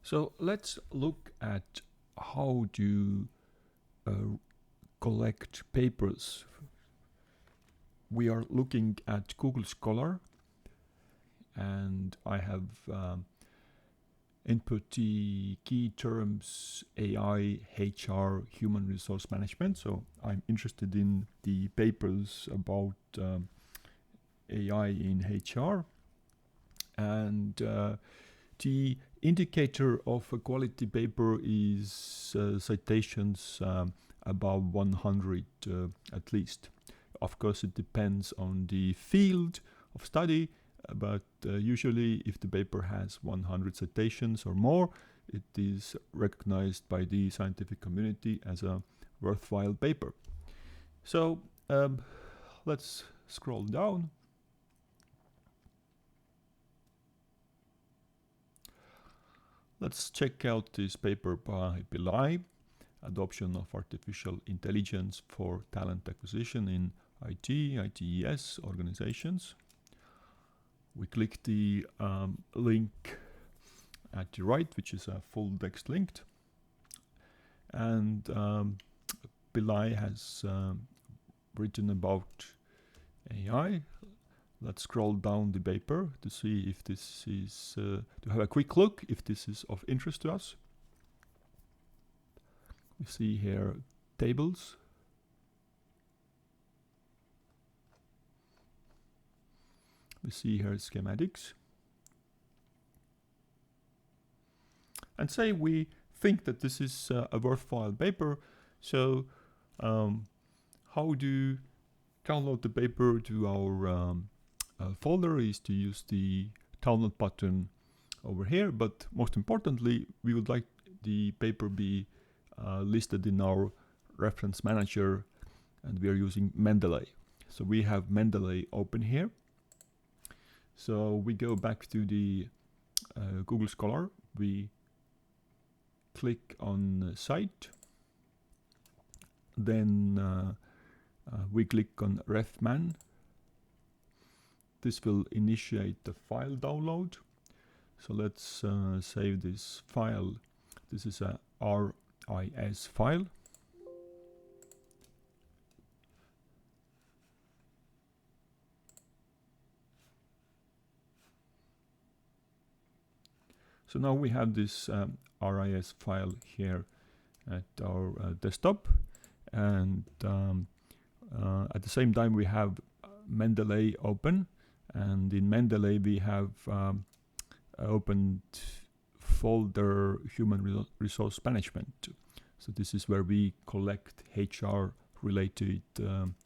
So let's look at how to collect papers. We are looking at Google Scholar, and I have input the key terms AI, HR, human resource management. So I'm interested in the papers about AI in HR, and the indicator of a quality paper is citations above 100 at least. Of course, it depends on the field of study, but usually if the paper has 100 citations or more, it is recognized by the scientific community as a worthwhile paper. So let's scroll down. Let's check out this paper by Pillai, Adoption of Artificial Intelligence for Talent Acquisition in IT, ITES organizations. We click the link at the right, which is a full text link. And Pillai has written about AI. Let's scroll down the paper to see if this is, to have a quick look if this is of interest to us. We see here tables. We see here schematics. And say we think that this is a worthwhile paper. So how to download the paper to our folder is to use the download button over here, but most importantly, we would like the paper be listed in our reference manager, and we are using Mendeley. So we have Mendeley open here. So we go back to the Google Scholar. We click on Site. Then we click on RefMan. This will initiate the file download. So let's save this file. This is a RIS file. So now we have this RIS file here at our desktop, and at the same time we have Mendeley open, and in Mendeley we have opened folder human resource management. So this is where we collect HR related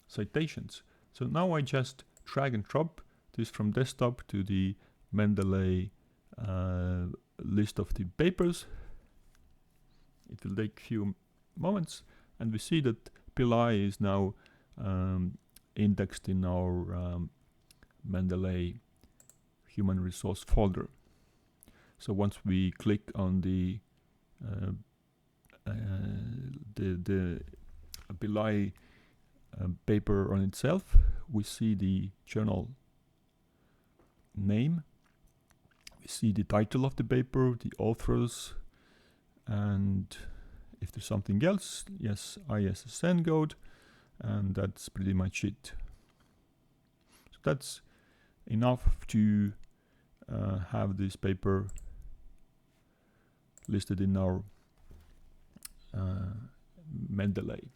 citations. So now I just drag and drop this from desktop to the Mendeley list of the papers. It will take a few moments, and we see that Pillai is now indexed in our Mendeley human resource folder. So once we click on the Pillai paper on itself, we see the journal name, we see the title of the paper, the authors, and if there's something else, yes, ISSN code, and that's pretty much it. So that's enough to have this paper listed in our Mendeley.